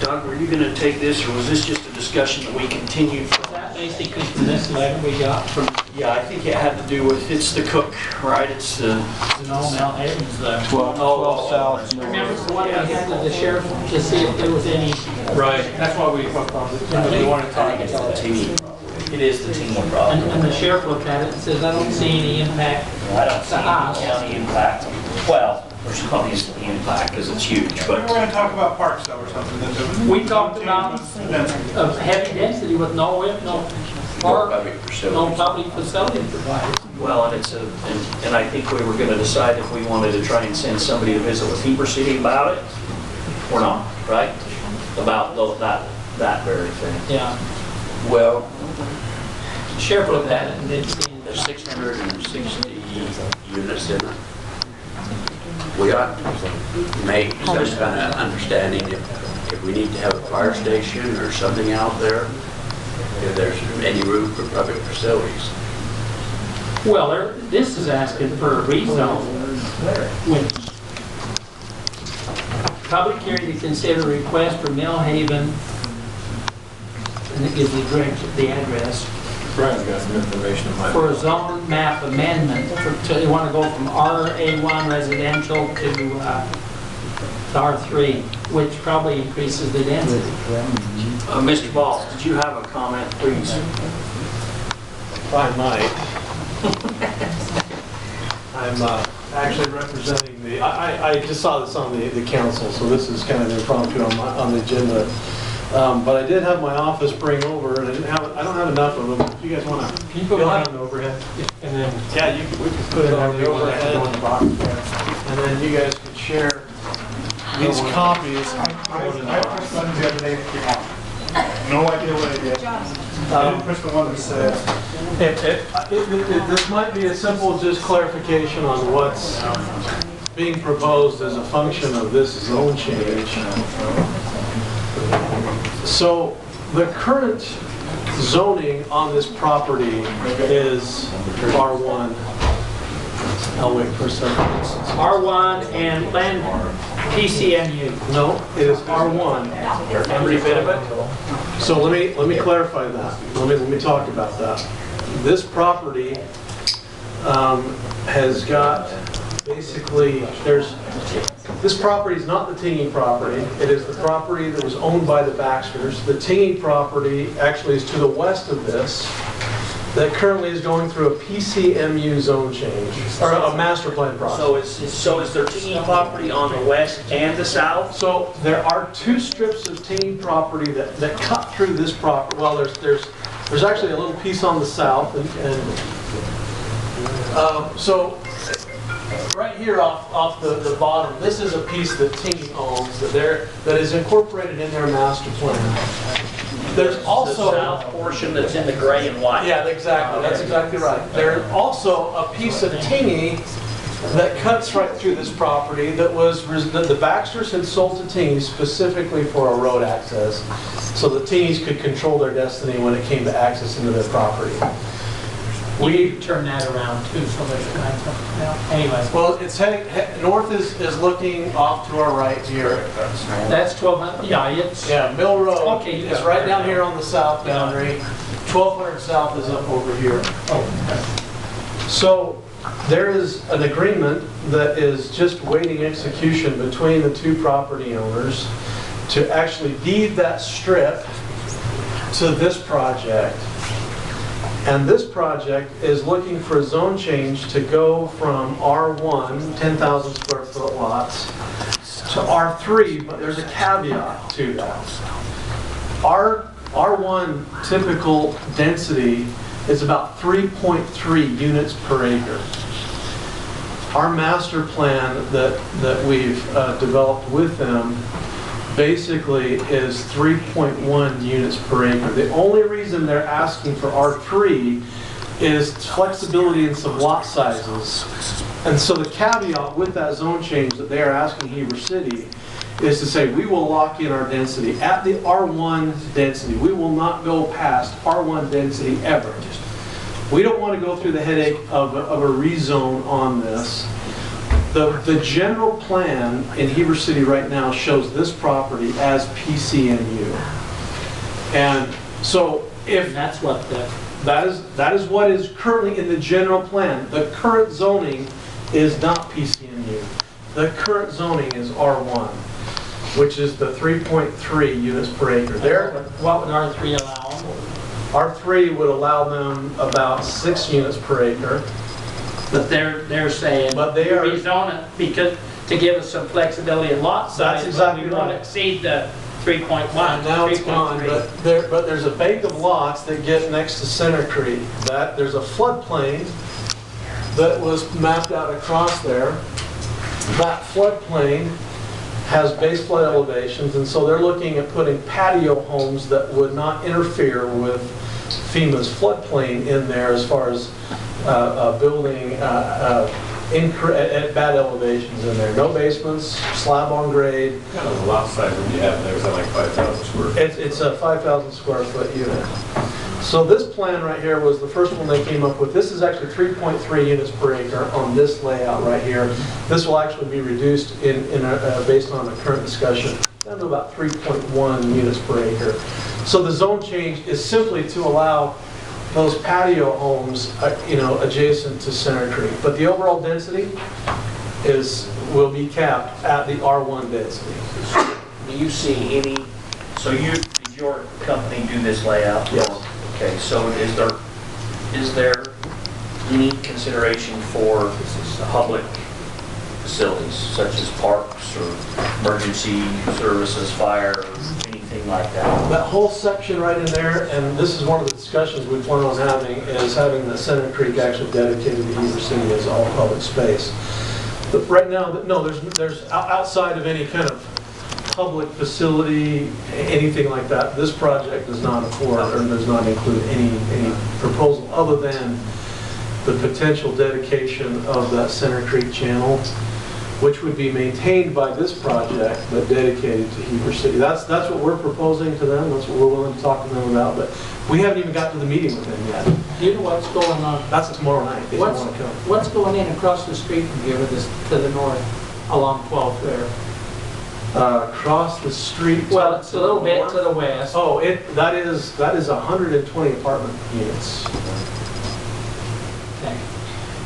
Doug, were you going to take this, or was this just a discussion that we continued from? That basically from this letter we got from, Yeah, I think it had to do with, it's the cook, right? It's the... no, Millhaven's letter. 12 South. Remember the one we had to the sheriff to see if there was any... Right, that's why we wanted to talk It's the about it. team. It is the team problem. And the sheriff looked at it and says, I don't see any impact. I don't see any county impact. Well, there's obviously impact because it's huge, We but were going to talk about parks though or something. We talked about a heavy density with no park, no public facility provided. well, and it's and I think we were going to decide if we wanted to try and send somebody to visit with Heber City about it or not, right? About that very thing. Yeah. Well, The sheriff looked at it and didn't see anything. There's 660 units in it. We ought to make some kind of understanding if we need to have a fire station or something out there, if there's any room for public facilities. Well, this is asking for a rezone. When public hearing to consider a request for Millhaven, and it gives the address, Brian's got some information on my... for a zone map amendment. You want to go from RA1 residential to R3, which probably increases the density. Mr. Ball, did you have a comment, please? I might. I'm actually representing the, I just saw this on the council, so this is kind of impromptu on the agenda. But I did have my office bring over, and I don't have enough of them. If you guys want to, Can you put mine on the overhead? and then, yeah, we can put it on the overhead, and then you guys can share these copies. I pushed buttons the other day that came on. No idea what it did. I didn't push the one that said. This might be a simple just clarification on what's being proposed as a function of this zone change. So the current zoning on this property is R1. I'll wait for a second. R1 and land PCNU. No, it is R1. Every bit of it? So let me clarify that. Let me talk about that. This property has got basically this property is not the Tingy property. It is the property that was owned by the Baxters. The Tingy property actually is to the west of this. That currently is going through a PCMU zone change or a master plan process. So is there team property on the west and the south? So there are two strips of team property that cut through this property. Well, there's actually a little piece on the south, so right here off the bottom, this is a piece that team owns that is incorporated in their master plan. There's also the south portion that's in the gray and white. Yeah, exactly. That's exactly right. There's also a piece of Tingy that cuts right through this property that the Baxters had sold to Tingy specifically for a road access, so the Tingies could control their destiny when it came to access into their property. We turn that around too, so there's anyway. Well, it's heading north is looking off to our right here. That's 1200. Yeah, Mill Road Okay, is right down here on the south boundary. 1200 South is up over here. So there is an agreement that is just waiting execution between the two property owners to actually deed that strip to this project. And this project is looking for a zone change to go from R1, 10,000 square foot lots, to R3, but there's a caveat to that. R1 typical density is about 3.3 units per acre. Our master plan that we've developed with them basically is 3.1 units per acre. The only reason they're asking for R3 is flexibility in some lot sizes. And so the caveat with that zone change that they are asking Heber City is to say we will lock in our density at the R1 density. We will not go past R1 density ever. We don't want to go through the headache of a rezone on this. The general plan in Heber City right now shows this property as PCNU. And so And if that's what the, that is what is currently in the general plan. The current zoning is not PCNU. The current zoning is R1, which is the 3.3 units per acre. what would R3 allow them? R3 would allow them about 6 units per acre. But they're saying, But they are- rezone it because, to give us some flexibility in lot size. That's exactly but we won't right. exceed the 3.1. And now it's gone, 3.3. but there's a bank of lots that get next to Center Creek. There's a floodplain that was mapped out across there. That floodplain has base flood elevations, and so they're looking at putting patio homes that would not interfere with FEMA's floodplain in there as far as building at bad elevations in there. No basements, slab on grade. What kind of lot size would you have there? Is that like 5,000 square feet? It's a 5,000 square foot unit. So this plan right here was the first one they came up with. This is actually 3.3 units per acre on this layout right here. This will actually be reduced based on the current discussion down to about 3.1 units per acre. So the zone change is simply to allow those patio homes, adjacent to Center Creek. But the overall density will be capped at the R1 density. Do you see any, so did your company do this layout? Yes. Okay, so is there any consideration for public facilities such as parks or emergency services, fire, or anything like that? That whole section right in there, and this is one of the discussions we plan on having, is having the Center Creek actually dedicated to Heber City as all public space. But right now, no, there's outside of any kind of public facility, anything like that, this project does not afford or does not include any proposal other than the potential dedication of that Center Creek channel, which would be maintained by this project, but dedicated to Heber City. That's what we're proposing to them, that's what we're willing to talk to them about, but we haven't even got to the meeting with them yet. Do you know what's going on? That's tomorrow night, if they want to come. What's going in across the street from here to the north, along 12th there? Across the street. Well, it's a little bit to the west. Oh, that is 120 apartment units. Okay.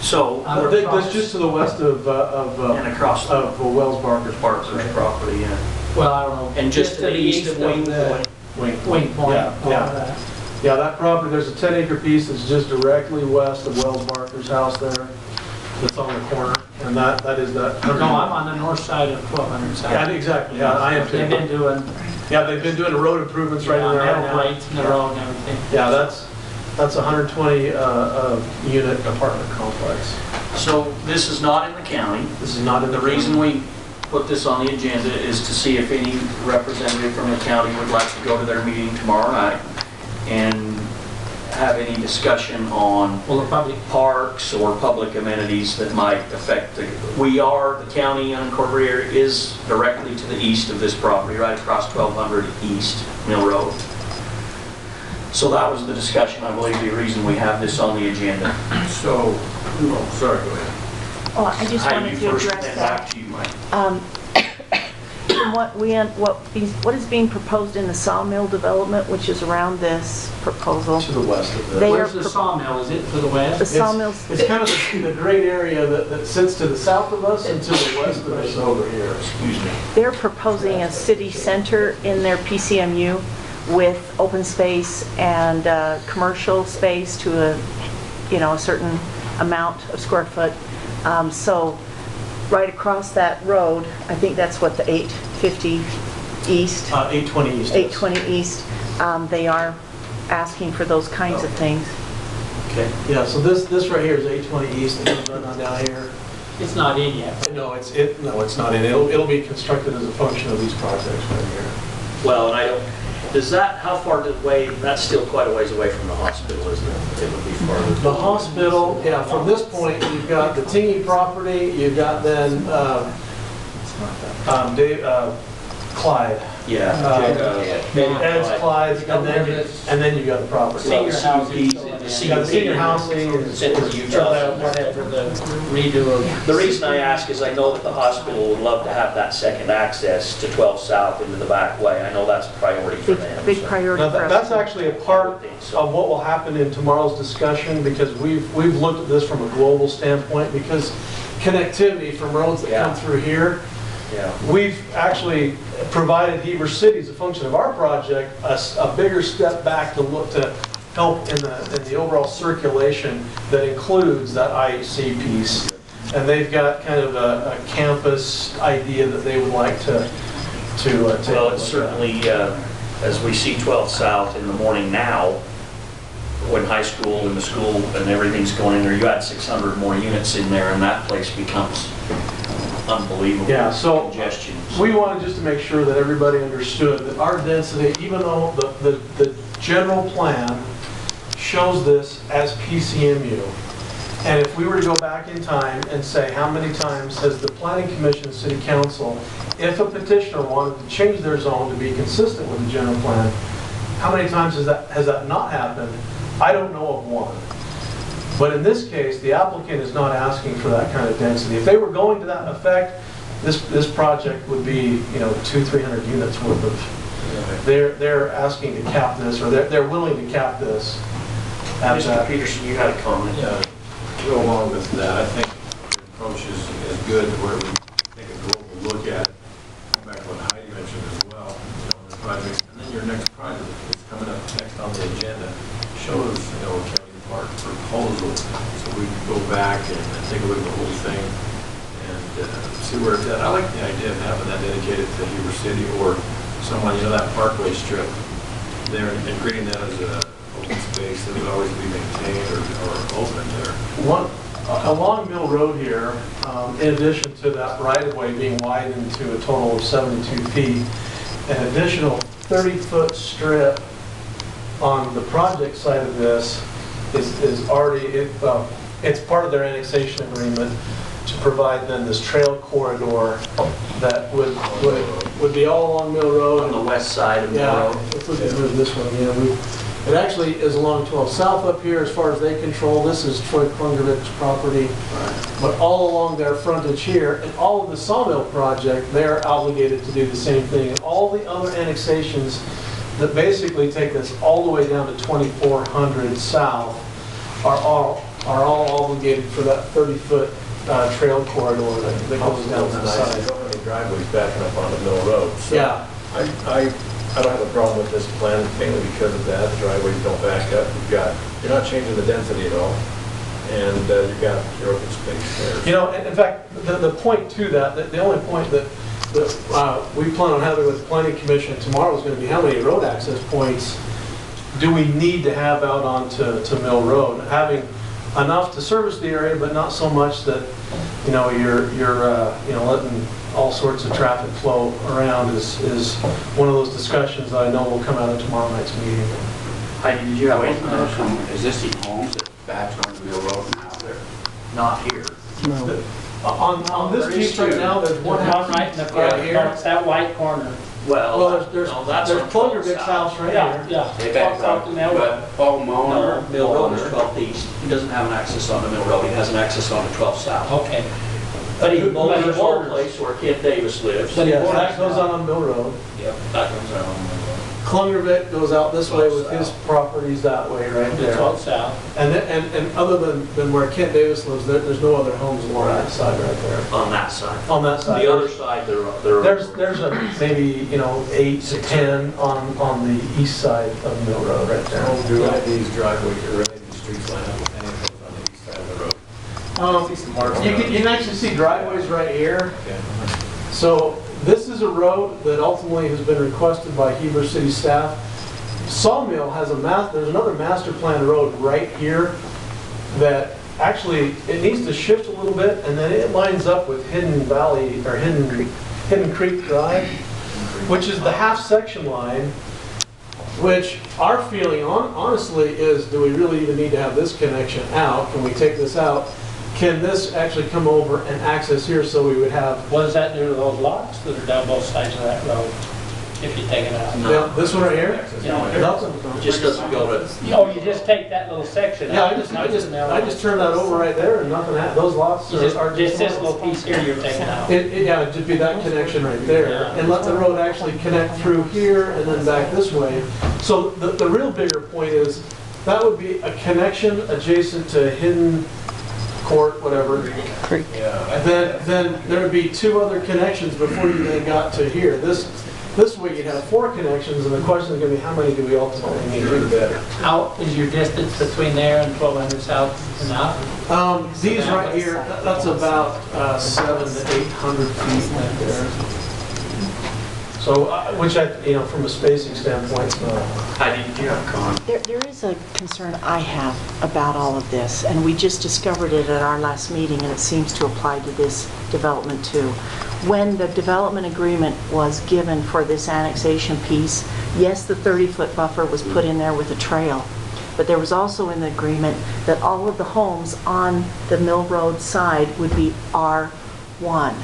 So, That's just to the west of and across Wells Barker's Barker's property, yeah. Well, I don't know. And just to the east of Wing Point. Wing Point. Yeah. Yeah, that property, there's a 10-acre piece that's just directly west of Wells Barker's house there. That's on the corner, and that is that. No, I'm on the north side of 1200 South. Yeah, exactly, yeah, I am too. They've been doing, They've been doing the road improvements right in there right metal now. plates in the road and everything. Yeah, that's 120 unit apartment complex. So this is not in the county. This is not in The reason we put this on the agenda is to see if any representative from the county would like to go to their meeting tomorrow night and have any discussion on Well, the public, parks or public amenities that might affect the county unincorporated is directly to the east of this property, right across 1200 East Mill Road. So that was the discussion, I believe, the reason we have this on the agenda. So, sorry, go ahead. Oh, I just Heidi, wanted you to first, address then that. back to you, Mike. From what is being proposed in the sawmill development, which is around this proposal, to the west of They the. where's are the pro- sawmill? Is it to the west? the sawmills, It's kind of the great area that sits to the south of us and to the west of us over here. Excuse me. they're proposing a city center in their PCMU with open space and commercial space to a certain amount of square foot. So right across that road, I think that's what the 850 East, 820 east. 820 East, they are asking for those kinds of things. Okay. Yeah, so this right here is 820 east, and it goes right on down here. It's not in yet. No, it's not in. It'll be constructed as a function of these projects right here. Well, and how far away, that's still quite a ways away from the hospital, isn't it? It would be farther. The hospital, yeah, from this point, you've got the Tingy property, you've got then Clyde. Yeah. Ed's, Clyde's, and then you've got the property. Senior housing. In the the You got the senior CUP. housing and Sent to the Utah. Whatever the redo of. The reason I ask is I know that the hospital would love to have that second access to 12 South into the back way. I know that's a priority for them. Big so. priority Now, for us. that's actually a part of what will happen in tomorrow's discussion, because we've looked at this from a global standpoint, because connectivity from roads that come Yeah. through here, Yeah. we've actually provided Heber City, as a function of our project, a bigger step back to look to help in the overall circulation that includes that IEC piece. And they've got kind of a campus idea that they would like to take. Well, it's certainly, as we see 12 South in the morning now, when high school and the school and everything's going in there, you add 600 more units in there and that place becomes unbelievable. Yeah, so congestion. we wanted just to make sure that everybody understood that our density, even though the general plan shows this as PCMU, and if we were to go back in time and say how many times has the Planning Commission and City Council, if a petitioner wanted to change their zone to be consistent with the general plan, how many times has that not happened? I don't know of one. But in this case, the applicant is not asking for that kind of density. If they were going to that effect, this project would be, 200-300 units worth of. They're asking to cap this, or they're willing to cap this. At Mr. that. Peterson, you had a comment? Yeah, to go along with that, I think the approach is good where we take a global look at it. Back to what Heidi mentioned as well, the project, and then your next project that's coming up next on the agenda shows, a county park proposal. So we can go back and take a look at the whole thing and see where it's at. I like the idea of having that dedicated to Heber City or someone, that parkway strip there and creating that as a open space that would always be maintained or open there. Along Mill Road here, in addition to that right-of-way being widened to a total of 72 feet, an additional 30-foot strip on the project side of this is already, it's part of their annexation agreement to provide then this trail corridor that would be all along Mill Road. On the west side of the Yeah, road. if we could move this one, it actually is along 12 South up here as far as they control. This is Troy Klungervich's property. But all along their frontage here, and all of the sawmill project, they're obligated to do the same thing. And all the other annexations that basically take us all the way down to 2400 South are all obligated for that 30-foot trail corridor that goes down that side. I don't have any driveways backing up onto Mill Road. So Yeah. I don't have a problem with this plan mainly because of that. The driveways don't back up. You're not changing the density at all. And you've got your open space there. In fact, the point to that, the only point that we plan on having with the Planning Commission tomorrow is going to be how many road access points do we need to have out onto Mill Road? Having enough to service the area, but not so much that, you're letting all sorts of traffic flow around is one of those discussions that I know will come out of tomorrow night's meeting. Heidi, did you have Wait, a there's comment? some existing homes that backs onto Mill Road now there. Not here. On this There piece is right two. now, there's one One house right in the right corner, here. it's that white corner. Well, there's that's on 12 Klungervich's South. house right Yeah, here. yeah. They back Talks out up, to Mill Road. but Paul No, Moner. Mill Road is 12th East. He doesn't have an access onto Mill Road. He has an access onto 12 South. Okay. But he But he borders the borders. place where Kent Davis lives. But he Yes, borders that goes on Mill Road. Yep, that comes out on Mill Road. Klungervich goes out this way with his properties that way right It's there. all south. And other than where Kent Davis lives, there's no other homes along that side right there. On that side. On that side. The other side, there There's a maybe, 8 to 10 on the east side of Mill Road right there. So do any of these driveways or any of these streets line up with any of those on the east side of the road? You can actually see driveways right here. Okay. So this is a road that ultimately has been requested by Heber City staff. Sawmill has there's another master plan road right here that actually, it needs to shift a little bit, and then it lines up with Hidden Valley, or Hidden Creek Drive, which is the half section line, which our feeling honestly is, do we really even need to have this connection out? Can we take this out? Can this actually come over and access here so we would have, What does that do to those lots that are down both sides of that road? if you take it out. Yeah, this one right here? Yeah. Nothing. Just doesn't go to, Oh, you just take that little section Yeah, out? I just turned that over right there and nothing, those lots are Just this little piece here you're taking out? Yeah, it'd just be that connection right there, and let the road actually connect through here and then back this way. So the real bigger point is, that would be a connection adjacent to Hidden Court, whatever. Then there would be 2 other connections before you then got to here. This way you'd have 4 connections, and the question is going to be, how many do we ultimately need to do? How is your distance between there and 1200 south and out? These right here, that's about 700 to 800 feet right there. So, which from a spacing standpoint, Heidi, did you have a comment? There is a concern I have about all of this, and we just discovered it at our last meeting, and it seems to apply to this development too. When the development agreement was given for this annexation piece, yes, the 30-foot buffer was put in there with a trail, but there was also in the agreement that all of the homes on the Mill Road side would be R1,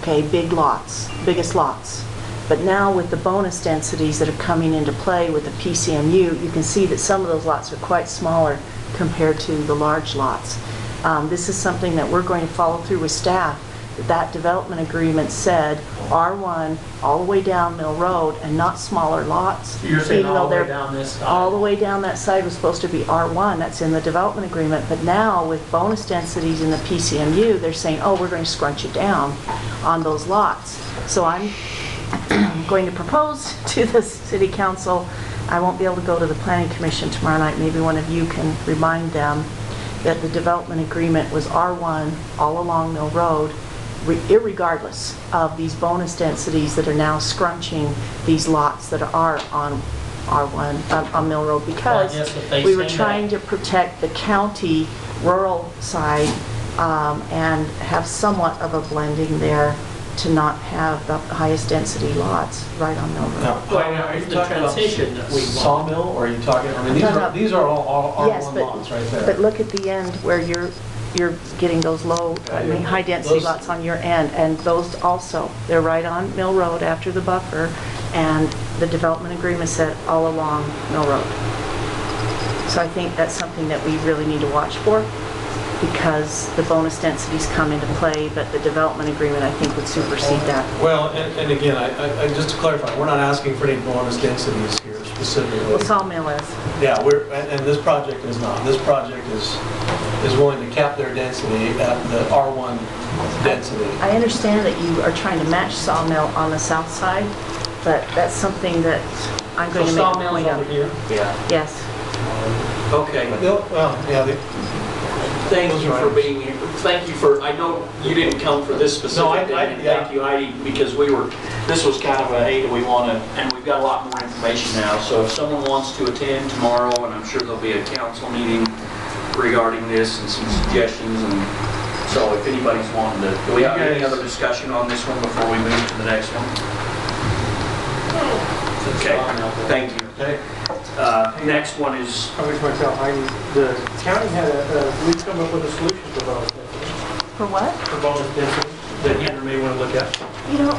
okay, big lots, biggest lots. But now with the bonus densities that are coming into play with the PCMU, you can see that some of those lots are quite smaller compared to the large lots. This is something that we're going to follow through with staff. That development agreement said R1 all the way down Mill Road and not smaller lots. You're saying even all though the way they're down this side? all the way down that side was supposed to be R1. That's in the development agreement. But now with bonus densities in the PCMU, they're saying, oh, we're going to scrunch it down on those lots. So I'm going to propose to the city council, I won't be able to go to the planning commission tomorrow night, maybe one of you can remind them that the development agreement was R1 all along Mill Road, irregardless of these bonus densities that are now scrunching these lots that are on R1, on Mill Road, because Well, I guess if they we were say trying that- to protect the county rural side and have somewhat of a blending there to not have the highest density lots right on Mill Road. Now, are you The talking about transition that we want. Sawmill, or are you talking, I mean, these are all Yes, R1 lots right there. but look at the end where you're getting those high density Those- lots on your end, and those also, they're right on Mill Road after the buffer, and the development agreement said all along Mill Road. So I think that's something that we really need to watch for, because the bonus densities come into play, but the development agreement, I think, would supersede that. Well, and again, I just to clarify, we're not asking for any bonus densities here specifically. Well, Sawmill is. Yeah, and this project is not. This project is willing to cap their density at the R1 density. I understand that you are trying to match Sawmill on the south side, but that's something that I'm So going to make a Sawmill's point over of. here? Yeah. Yes. Okay. Thank you for being here. Thank you for, I know you didn't come for this specific thing, and thank you, Heidi, because this was kind of a, hey, do we want to, and we've got a lot more information now, so if someone wants to attend tomorrow, and I'm sure there'll be a council meeting regarding this and some suggestions, and so if anybody's wanting to, do we have any other discussion on this one before we move to the next one? Okay, thank you. Okay. Next one is, I wish myself, the county had we've come up with a solution for bonus density. For what? For bonus density that you may want to look at. You know,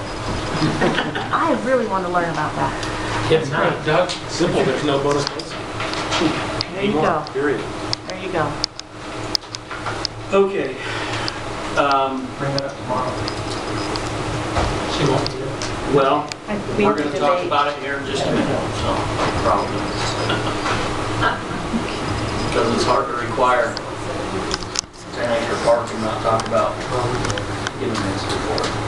I really want to learn about that. It's not, Doug, simple, there's no bonus density. There you go. Period. There you go. okay. Bring that up tomorrow. She won't do it. Well, We we're have to going to talk debate. about it here in just a minute, so, probably. Because it's hard to require 10-acre park and not talk about giving this before.